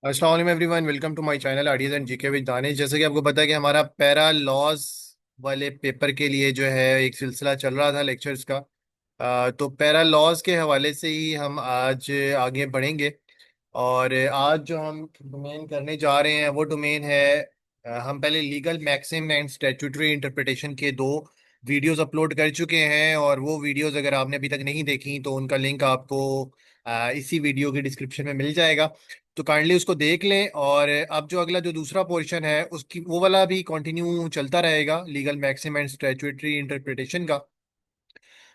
अस्सलाम वालेकुम everyone, welcome to my channel ideas and GK with Danish. जैसे कि आपको पता है कि हमारा पैरा लॉज वाले पेपर के लिए जो है एक सिलसिला चल रहा था लेक्चर्स का। तो पैरा लॉज के हवाले से ही हम आज आगे बढ़ेंगे। और आज जो हम डोमेन करने जा रहे हैं वो डोमेन है, हम पहले legal maxim and statutory interpretation के दो वीडियोस अपलोड कर चुके हैं, और वो वीडियोस अगर आपने अभी तक नहीं देखी तो उनका लिंक आपको इसी वीडियो के डिस्क्रिप्शन में मिल जाएगा। तो काइंडली उसको देख लें। और अब जो अगला जो दूसरा पोर्शन है उसकी वो वाला भी कंटिन्यू चलता रहेगा, legal maxim and statutory interpretation का।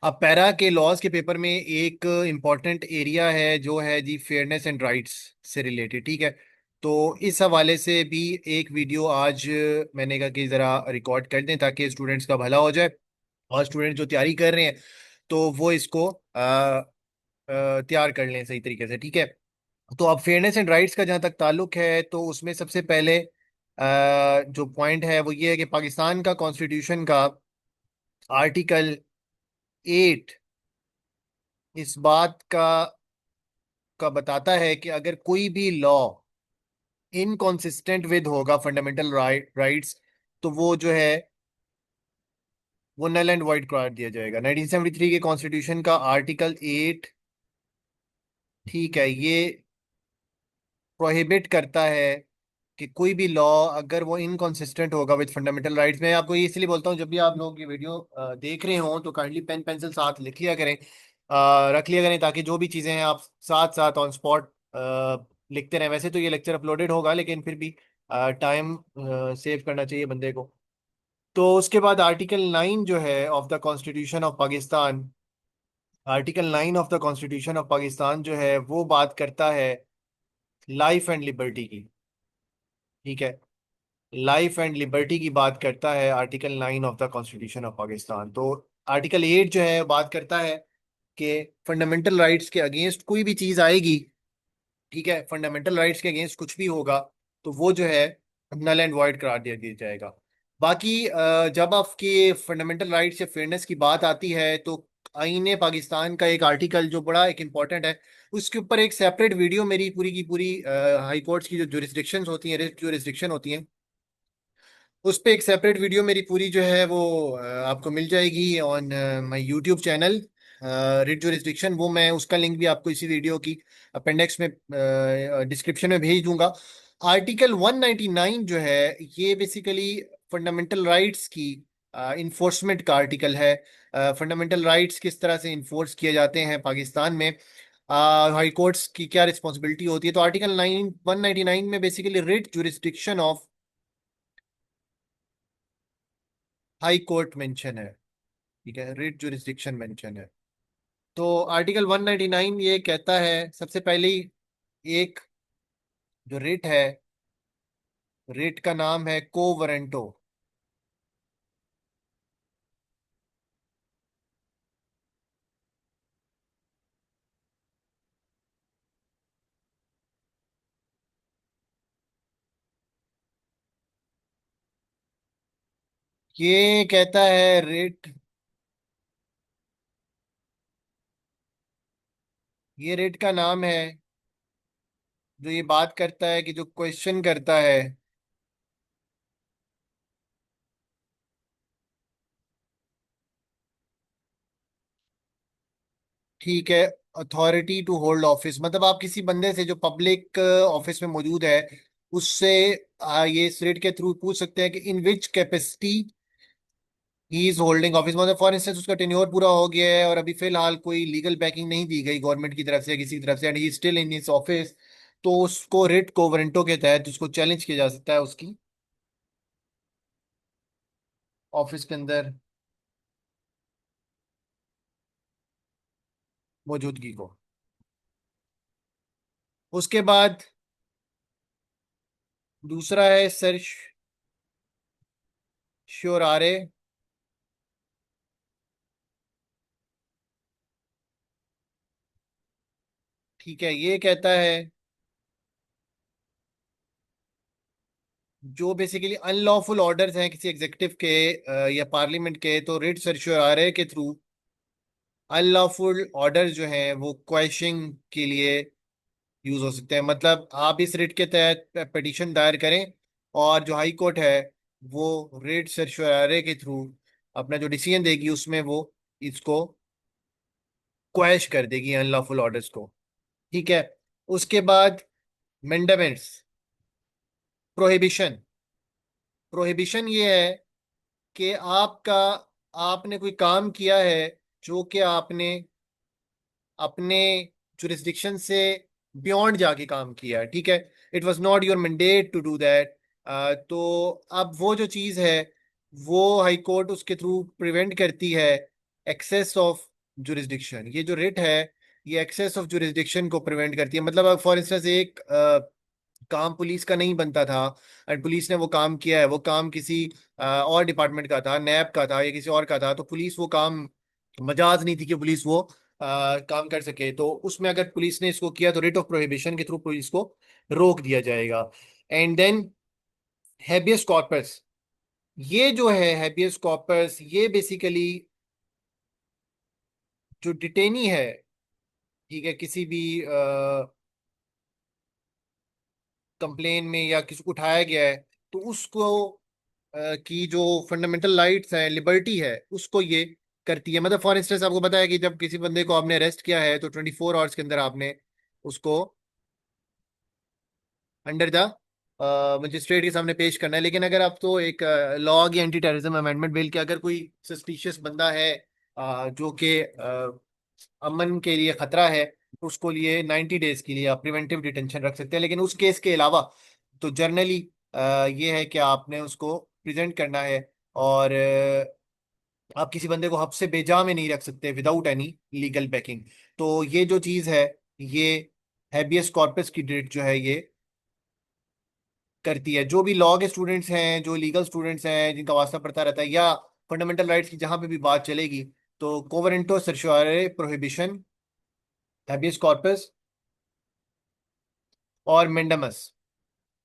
अब पैरा के लॉज के पेपर में एक इम्पॉर्टेंट एरिया है जो है जी फेयरनेस एंड राइट्स से रिलेटेड, ठीक है। तो इस हवाले से भी एक वीडियो आज मैंने कहा कि ज़रा रिकॉर्ड कर दें ताकि स्टूडेंट्स का भला हो जाए। और स्टूडेंट जो तैयारी कर रहे हैं तो वो इसको तैयार कर लें सही तरीके से, ठीक है। तो अब फेयरनेस एंड राइट्स का जहाँ तक ताल्लुक है तो उसमें सबसे पहले जो पॉइंट है वो ये है कि पाकिस्तान का कॉन्स्टिट्यूशन का आर्टिकल 8 इस बात का बताता है कि अगर कोई भी लॉ इनकॉन्सिस्टेंट विद होगा फंडामेंटल राइट्स, तो वो जो है वो नल एंड वाइड करार दिया जाएगा। 1973 के कॉन्स्टिट्यूशन का आर्टिकल 8, ठीक है, ये प्रोहिबिट करता है कि कोई भी लॉ अगर वो इनकॉन्सिस्टेंट होगा विद फंडामेंटल राइट्स। मैं आपको ये इसलिए बोलता हूँ, जब भी आप लोग ये वीडियो देख रहे हो तो काइंडली पेन पेंसिल साथ लिख लिया करें, रख लिया करें, ताकि जो भी चीज़ें हैं आप साथ साथ ऑन स्पॉट लिखते रहें। वैसे तो ये लेक्चर अपलोडेड होगा लेकिन फिर भी टाइम सेव करना चाहिए बंदे को। तो उसके बाद आर्टिकल 9 जो है of the constitution of Pakistan, article 9 of the constitution of Pakistan जो है वो बात करता है लाइफ एंड लिबर्टी की, ठीक है। लाइफ एंड लिबर्टी की बात करता है article 9 of the constitution of Pakistan. तो आर्टिकल 8 जो है बात करता है कि फंडामेंटल राइट्स के अगेंस्ट कोई भी चीज आएगी, ठीक है, फंडामेंटल राइट्स के अगेंस्ट कुछ भी होगा तो वो जो है नल एंड वॉइड करार दे दिया जाएगा। बाकी जब आपके फंडामेंटल राइट्स या फेयरनेस की बात आती है तो आईने पाकिस्तान का एक आर्टिकल जो बड़ा एक इम्पॉर्टेंट है, उसके ऊपर एक सेपरेट वीडियो मेरी पूरी की पूरी हाई कोर्ट्स की जो जुरिस्डिक्शंस होती हैं, रिट जुरिस्डिक्शन होती हैं, उस पे एक सेपरेट वीडियो मेरी पूरी जो है वो आपको मिल जाएगी on my YouTube channel writ jurisdiction. वो मैं उसका लिंक भी आपको इसी वीडियो की अपेंडिक्स में डिस्क्रिप्शन में भेज दूंगा। आर्टिकल 199 जो है ये बेसिकली फंडामेंटल राइट्स की इन्फोर्समेंट का आर्टिकल है। फंडामेंटल राइट्स किस तरह से इन्फोर्स किए जाते हैं पाकिस्तान में, हाई कोर्ट्स की क्या रिस्पॉन्सिबिलिटी होती है। तो आर्टिकल 199 में basically writ jurisdiction of high court mention है, ठीक है, रिट जुरिस्डिक्शन मेंशन है। तो आर्टिकल 199 ये कहता है सबसे पहले ही एक जो रिट है, रिट का नाम है को वरेंटो। ये कहता है रिट, ये रिट का नाम है जो ये बात करता है कि जो क्वेश्चन करता है, ठीक है, अथॉरिटी टू होल्ड ऑफिस। मतलब आप किसी बंदे से जो पब्लिक ऑफिस में मौजूद है उससे ये इस रिट के थ्रू पूछ सकते हैं कि in which capacity he is holding office. मतलब फॉर इंस्टेंस उसका टेन्योर पूरा हो गया है और अभी फिलहाल कोई लीगल बैकिंग नहीं दी गई गवर्नमेंट की तरफ से या किसी की तरफ से, and he still in his office, तो उसको रिट कोवरेंटो के तहत उसको चैलेंज किया जा सकता है उसकी ऑफिस के अंदर मौजूदगी को। उसके बाद दूसरा है सर श्योरारे, ठीक है। ये कहता है जो बेसिकली अनलॉफुल ऑर्डर्स हैं किसी एग्जीक्यूटिव के या पार्लियामेंट के, तो रिट सर्चुआरे के थ्रू अनलॉफुल ऑर्डर जो हैं वो क्वैशिंग के लिए यूज हो सकते हैं। मतलब आप इस रिट के तहत पिटीशन दायर करें, और जो हाई कोर्ट है वो रिट सर्चुआरे के थ्रू अपना जो डिसीजन देगी उसमें वो इसको क्वैश कर देगी अनलॉफुल ऑर्डर्स को। ठीक है। उसके बाद मेंडेमेंट्स, प्रोहिबिशन। प्रोहिबिशन ये है कि आपका आपने कोई काम किया है जो कि आपने अपने जुरिस्डिक्शन से बियॉन्ड जाके काम किया है। ठीक है। It was not your mandate to do that. तो अब वो जो चीज़ है वो हाई कोर्ट उसके थ्रू प्रिवेंट करती है एक्सेस ऑफ जुरिस्डिक्शन। ये जो रिट है ये एक्सेस ऑफ जुरिस्डिक्शन को प्रिवेंट करती है। मतलब फॉर इंस्टेंस एक काम पुलिस का नहीं बनता था एंड पुलिस ने वो काम किया है, वो काम किसी और डिपार्टमेंट का था, नैब का था या किसी और का था, तो पुलिस वो काम, मजाज नहीं थी कि पुलिस वो काम कर सके, तो उसमें अगर पुलिस ने इसको किया तो रिट ऑफ प्रोहिबिशन के थ्रू पुलिस को रोक दिया जाएगा। And then habeas corpus. ये जो है हैबियस कॉर्पस, ये बेसिकली जो डिटेनी है, ठीक है, किसी भी कंप्लेन में या किसी को उठाया गया है, तो उसको की जो फंडामेंटल राइट्स है, लिबर्टी है, उसको ये करती है। मतलब फॉर इंस्टेंस आपको पता है कि जब किसी बंदे को आपने अरेस्ट किया है तो 24 आवर्स के अंदर आपने उसको अंडर द मजिस्ट्रेट के सामने पेश करना है। लेकिन अगर आप तो एक लॉ या एंटी टेररिज्म अमेंडमेंट बिल के अगर कोई सस्पिशियस बंदा है जो कि अमन के लिए खतरा है, तो उसको लिए 90 डेज के लिए आप प्रिवेंटिव डिटेंशन रख सकते हैं। लेकिन उस केस के अलावा तो जर्नली ये है कि आपने उसको प्रेजेंट करना है, और आप किसी बंदे को हब्स से बेजा में नहीं रख सकते विदाउट एनी लीगल बैकिंग। तो ये जो चीज है ये हैबियस कॉर्पस की डेट जो है ये करती है। जो भी लॉ के स्टूडेंट्स हैं, जो लीगल स्टूडेंट्स हैं जिनका वास्ता पड़ता रहता है, या फंडामेंटल राइट्स की जहां पे भी बात चलेगी, तो कोवरेंटो सर्चुआरे प्रोहिबिशन, हैबियस कॉर्पस और मेंडामस,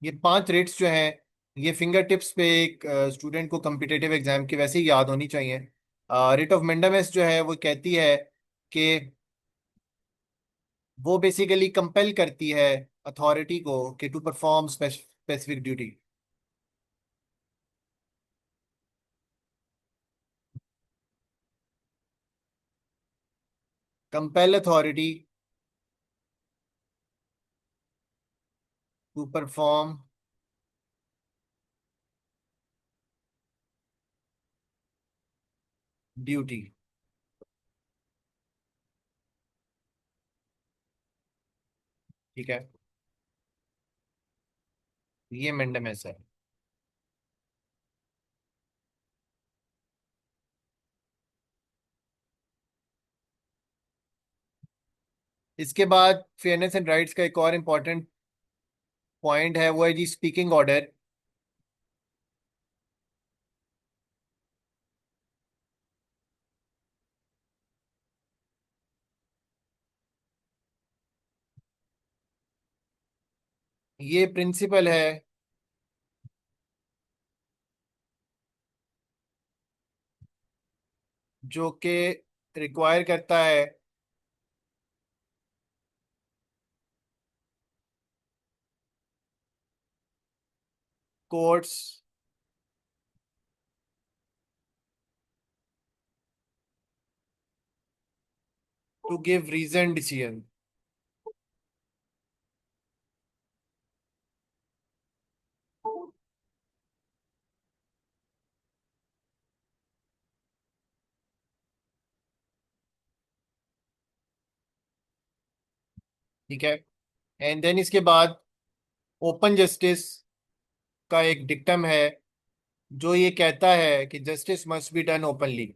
ये 5 रेट्स जो हैं ये फिंगर टिप्स पे एक स्टूडेंट को कम्पिटेटिव एग्जाम के वैसे ही याद होनी चाहिए। रेट ऑफ मेंडामस जो है वो कहती है कि वो बेसिकली कंपेल करती है अथॉरिटी को कि to perform specific duty. Compel authority to perform duty. ठीक है। ये मेंडामस है। इसके बाद फेयरनेस एंड राइट्स का एक और इम्पोर्टेंट पॉइंट है, वो है जी स्पीकिंग ऑर्डर। ये प्रिंसिपल है जो कि रिक्वायर करता है courts to give reason decision. ठीक है। एंड देन इसके बाद ओपन जस्टिस का एक डिक्टम है जो ये कहता है कि justice must be done openly.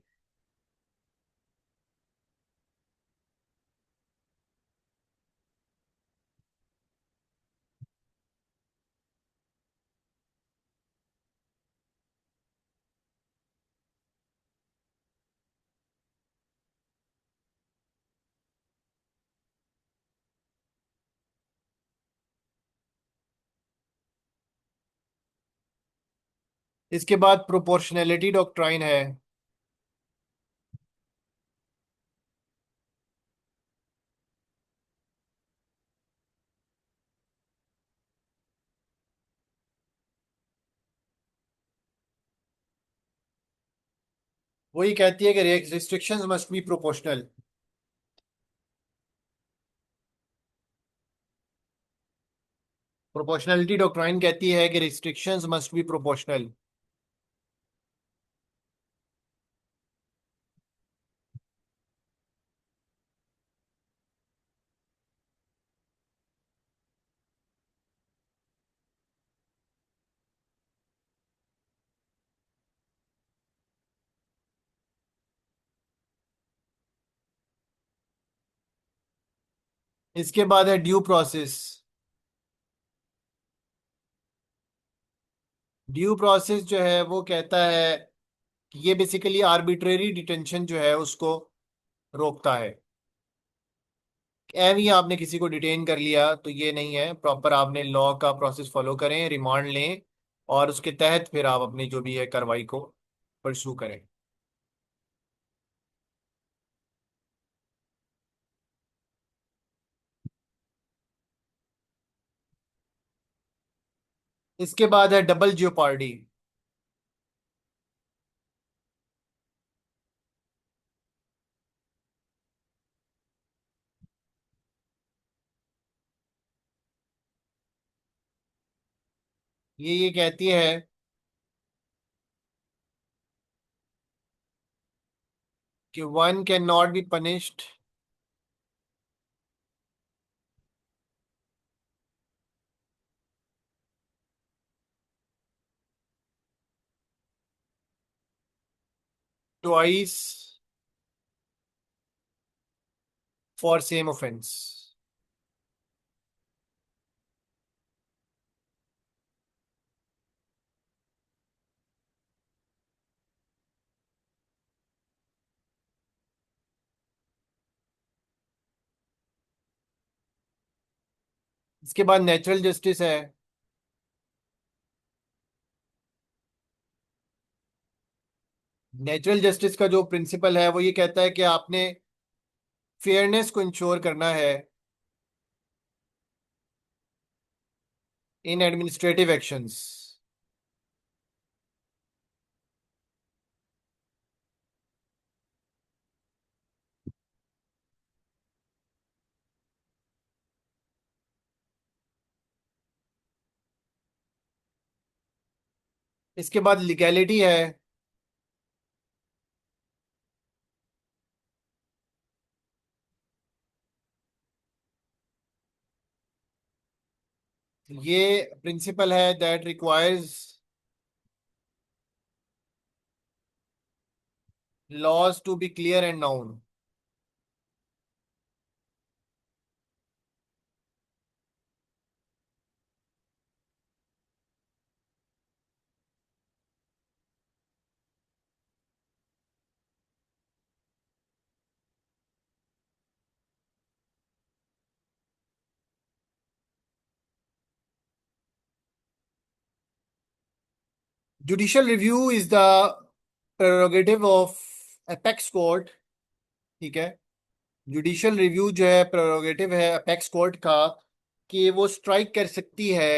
इसके बाद प्रोपोर्शनैलिटी डॉक्ट्राइन है। वही कहती है कि restrictions must be proportional. Proportionality doctrine कहती है कि रिस्ट्रिक्शंस मस्ट बी प्रोपोर्शनल। इसके बाद है ड्यू प्रोसेस। ड्यू प्रोसेस जो है वो कहता है कि ये बेसिकली आर्बिट्रेरी डिटेंशन जो है उसको रोकता है। एवं ही आपने किसी को डिटेन कर लिया तो ये नहीं है, प्रॉपर आपने लॉ का प्रोसेस फॉलो करें, रिमांड लें, और उसके तहत फिर आप अपनी जो भी है कार्रवाई को परसू करें। इसके बाद है डबल जियोपार्डी। ये कहती है कि one can not be punished twice for same offence. इसके बाद नेचुरल जस्टिस है। नेचुरल जस्टिस का जो प्रिंसिपल है वो ये कहता है कि आपने फेयरनेस को इंश्योर करना है इन एडमिनिस्ट्रेटिव एक्शंस। इसके बाद लीगैलिटी है। ये प्रिंसिपल है that requires laws to be clear and known. Judicial review is the prerogative of apex court. ठीक है। जुडिशियल रिव्यू जो है प्रेरोगेटिव है अपेक्स कोर्ट का, कि वो स्ट्राइक कर सकती है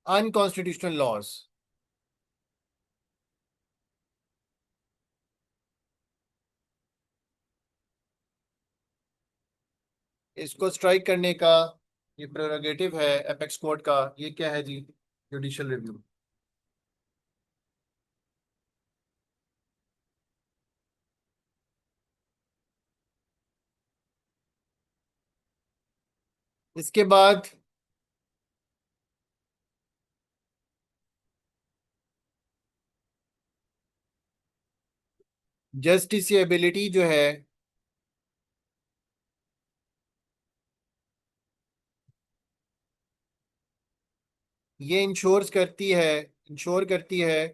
अनकॉन्स्टिट्यूशनल लॉज। इसको स्ट्राइक करने का ये प्रेरोगेटिव है अपेक्स कोर्ट का। ये क्या है जी? Judicial review. इसके बाद जस्टिसएबिलिटी जो है ये इंश्योर करती है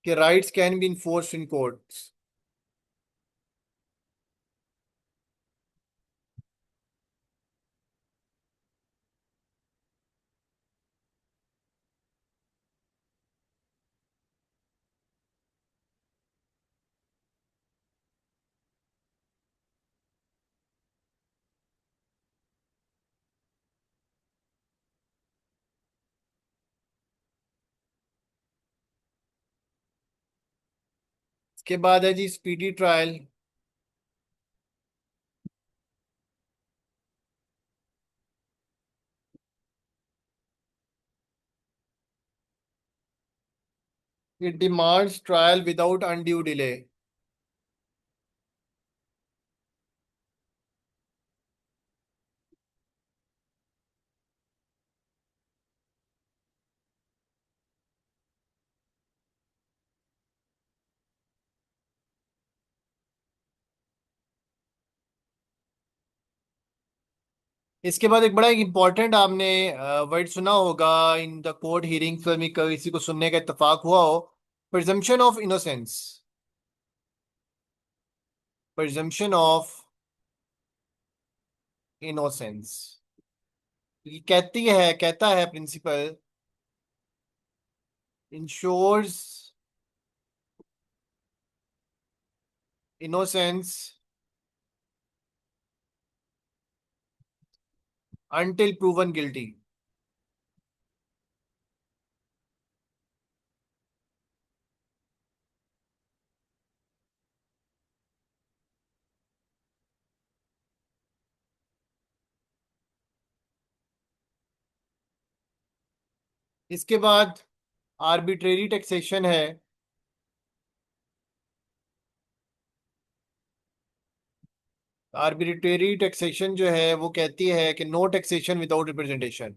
कि rights can be enforced in courts. इसके बाद है जी speedy trial. It demands trial without undue delay. इसके बाद एक बड़ा एक इंपॉर्टेंट आपने वर्ड सुना होगा इन द कोर्ट हियरिंग्स में, किसी को सुनने का इत्तेफाक हुआ हो। Presumption of innocence. Presumption of innocence. ये कहता है principle ensures innocence until proven guilty. इसके बाद आर्बिट्रेरी टैक्सेशन है। आर्बिट्रेरी टैक्सेशन जो है वो कहती है कि no taxation without representation.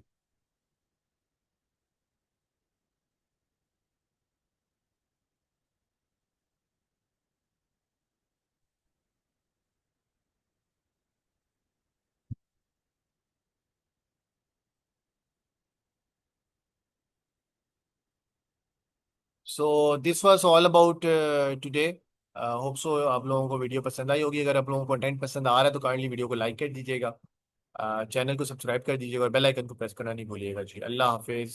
So this was all about today. Hope so आप लोगों को वीडियो पसंद आई होगी। अगर आप लोगों को कंटेंट पसंद आ रहा है तो काइंडली वीडियो को लाइक कर दीजिएगा, चैनल को सब्सक्राइब कर दीजिएगा और बेल आइकन को प्रेस करना नहीं भूलिएगा जी। अल्लाह हाफिज।